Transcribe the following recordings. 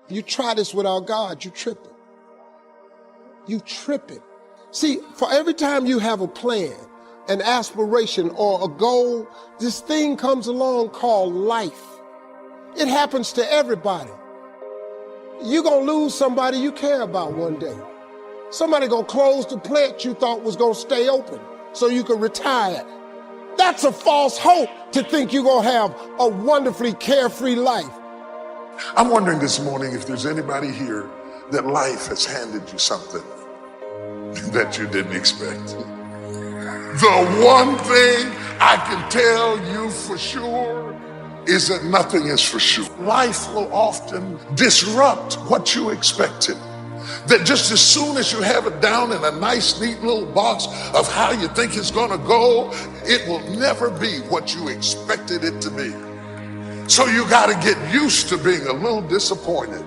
You try this without God, you tripping. You tripping. See, for every time you have a plan, an aspiration, or a goal, this thing comes along called life. It happens to everybody. You're gonna lose somebody you care about one day. Somebody gonna close the plant you thought was gonna stay open so you could retire. That's a false hope to think you're gonna have a wonderfully carefree life. I'm wondering this morning if there's anybody here that life has handed you something that you didn't expect. The one thing I can tell you for sure is that nothing is for sure. Life will often disrupt what you expected. That just as soon as you have it down in a nice, neat little box of how you think it's gonna go, it will never be what you expected it to be. So you gotta get used to being a little disappointed.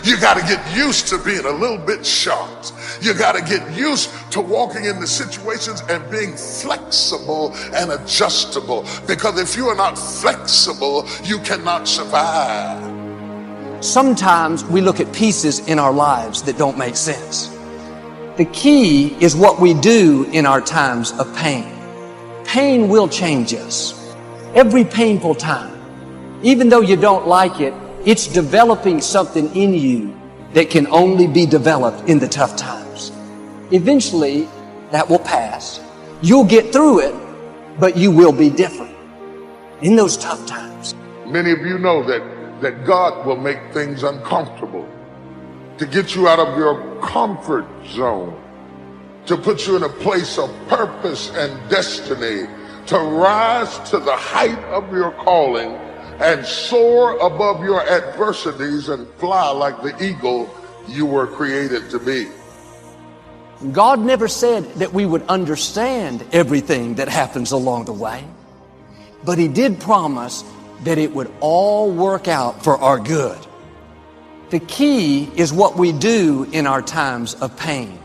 You got to get used to being a little bit shocked. You got to get used to walking into situations and being flexible and adjustable. Because if you are not flexible, you cannot survive. Sometimes we look at pieces in our lives that don't make sense. The key is what we do in our times of pain. Pain will change us. Every painful time, even though you don't like it, it's developing something in you that can only be developed in the tough times. Eventually, that will pass. You'll get through it, but you will be different in those tough times. Many of you know that God will make things uncomfortable to get you out of your comfort zone, to put you in a place of purpose and destiny, to rise to the height of your calling and soar above your adversities and fly like the eagle you were created to be. God never said that we would understand everything that happens along the way, but He did promise that it would all work out for our good. The key is what we do in our times of pain.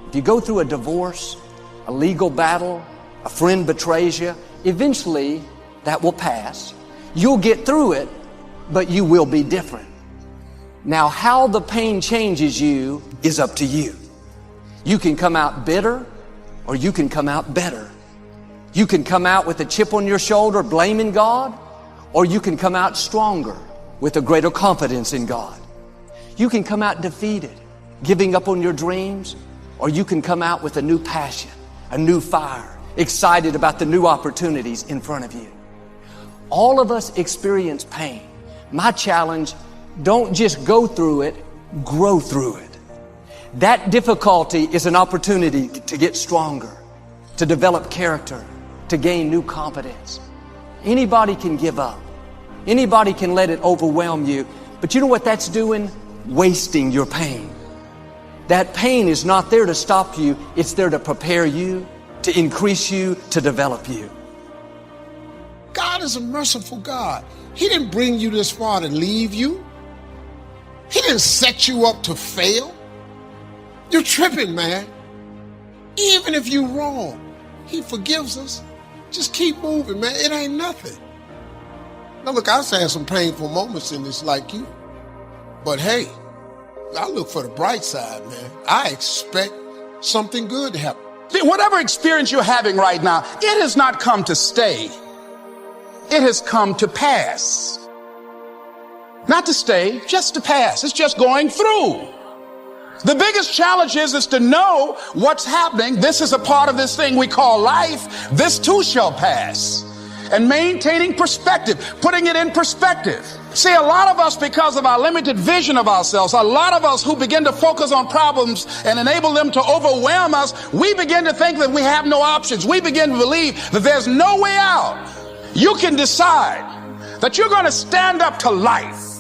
If you go through a divorce, a legal battle, a friend betrays you, eventually that will pass. You'll get through it, but you will be different. Now, how the pain changes you is up to you. You can come out bitter, or you can come out better. You can come out with a chip on your shoulder blaming God, or you can come out stronger with a greater confidence in God. You can come out defeated, giving up on your dreams, or you can come out with a new passion, a new fire, excited about the new opportunities in front of you. All of us experience pain. My challenge, don't just go through it, grow through it. That difficulty is an opportunity to get stronger, to develop character, to gain new confidence. Anybody can give up. Anybody can let it overwhelm you. But you know what that's doing? Wasting your pain. That pain is not there to stop you. It's there to prepare you, to increase you, to develop you. God is a merciful God. He didn't bring you this far to leave you. He didn't set you up to fail. You're tripping, man. Even if you're wrong, He forgives us. Just keep moving, man. It ain't nothing. Now look, I've had some painful moments in this like you. But hey, I look for the bright side, man. I expect something good to happen. Whatever experience you're having right now, it has not come to stay. It has come to pass. Not to stay, just to pass. It's just going through. The biggest challenge is to know what's happening. This is a part of this thing we call life. This too shall pass. And maintaining perspective, putting it in perspective. See, a lot of us, because of our limited vision of ourselves, a lot of us who begin to focus on problems and enable them to overwhelm us, we begin to think that we have no options. We begin to believe that there's no way out. You can decide that you're going to stand up to life.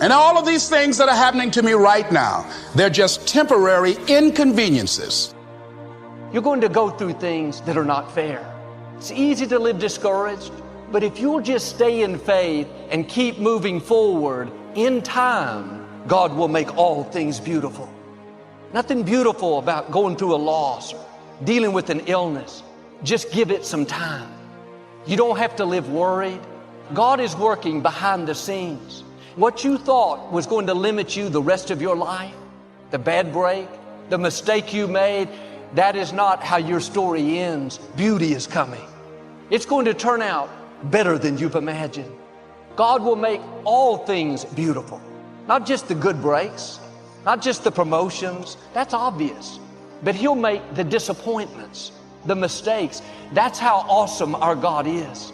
And all of these things that are happening to me right now, they're just temporary inconveniences. You're going to go through things that are not fair. It's easy to live discouraged, but if you'll just stay in faith and keep moving forward, in time, God will make all things beautiful. Nothing beautiful about going through a loss or dealing with an illness. Just give it some time. You don't have to live worried. God is working behind the scenes. What you thought was going to limit you the rest of your life, the bad break, the mistake you made, that is not how your story ends. Beauty is coming. It's going to turn out better than you've imagined. God will make all things beautiful. Not just the good breaks, not just the promotions, that's obvious. But He'll make the disappointments, the mistakes. That's how awesome our God is.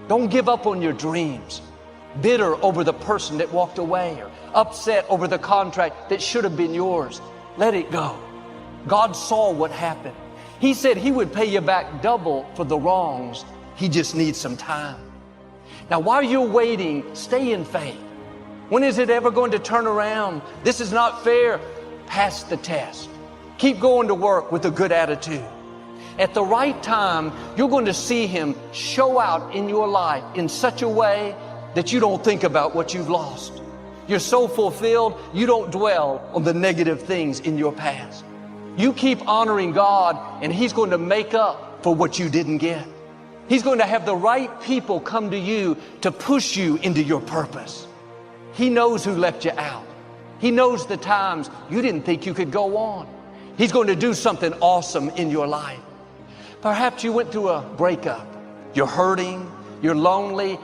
Don't give up on your dreams. Bitter over the person that walked away or upset over the contract that should have been yours. Let it go. God saw what happened. He said He would pay you back double for the wrongs. He just needs some time. Now, while you're waiting, stay in faith. When is it ever going to turn around? This is not fair. Pass the test. Keep going to work with a good attitude. At the right time, you're going to see Him show out in your life in such a way that you don't think about what you've lost. You're so fulfilled, you don't dwell on the negative things in your past. You keep honoring God, and He's going to make up for what you didn't get. He's going to have the right people come to you to push you into your purpose. He knows who left you out. He knows the times you didn't think you could go on. He's going to do something awesome in your life. Perhaps you went through a breakup. You're hurting. You're lonely.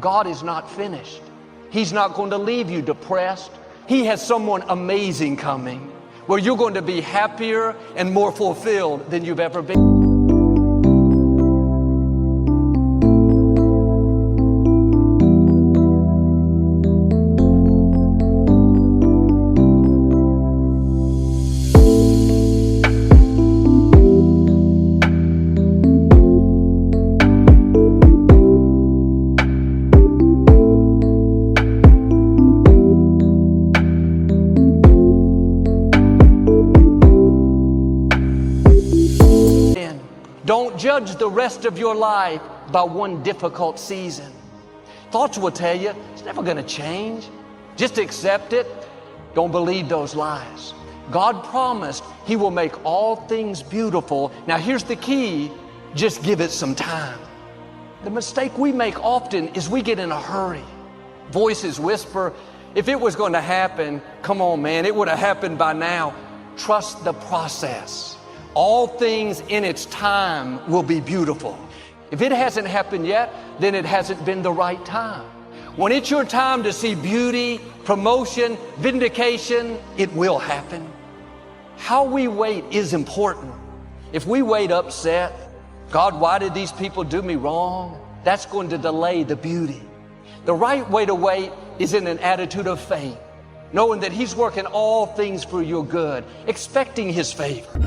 God is not finished. He's not going to leave you depressed. He has someone amazing coming where you're going to be happier and more fulfilled than you've ever been. Don't judge the rest of your life by one difficult season. Thoughts will tell you it's never going to change. Just accept it. Don't believe those lies. God promised He will make all things beautiful. Now here's the key. Just give it some time. The mistake we make often is we get in a hurry. Voices whisper, if it was going to happen, come on, man, it would have happened by now. Trust the process. All things in its time will be beautiful. If it hasn't happened yet, then it hasn't been the right time. When it's your time to see beauty, promotion, vindication, it will happen. How we wait is important. If we wait upset, God, why did these people do me wrong? That's going to delay the beauty. The right way to wait is in an attitude of faith, knowing that He's working all things for your good, expecting His favor.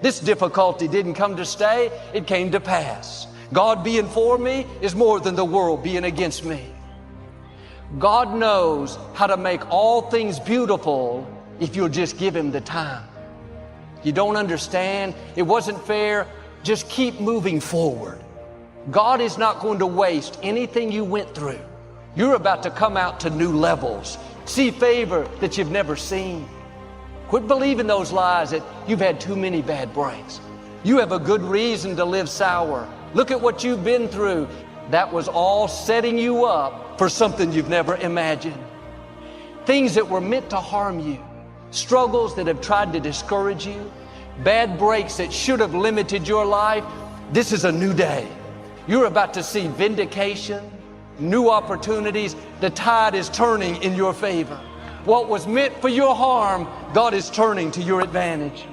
This difficulty didn't come to stay, it came to pass. God being for me is more than the world being against me. God knows how to make all things beautiful if you'll just give Him the time. You don't understand, it wasn't fair, just keep moving forward. God is not going to waste anything you went through. You're about to come out to new levels, see favor that you've never seen. Quit believing those lies that you've had too many bad breaks. You have a good reason to live sour. Look at what you've been through. That was all setting you up for something you've never imagined. Things that were meant to harm you, struggles that have tried to discourage you, bad breaks that should have limited your life. This is a new day. You're about to see vindication, new opportunities. The tide is turning in your favor. What was meant for your harm, God is turning to your advantage.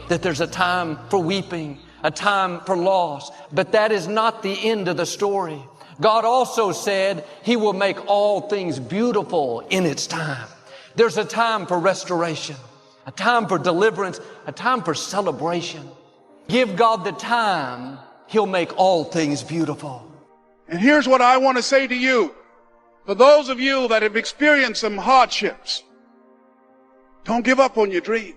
That there's a time for weeping, a time for loss, but that is not the end of the story. God also said He will make all things beautiful in its time. There's a time for restoration, a time for deliverance, a time for celebration. Give God the time, He'll make all things beautiful. And here's what I want to say to you. For those of you that have experienced some hardships, don't give up on your dream.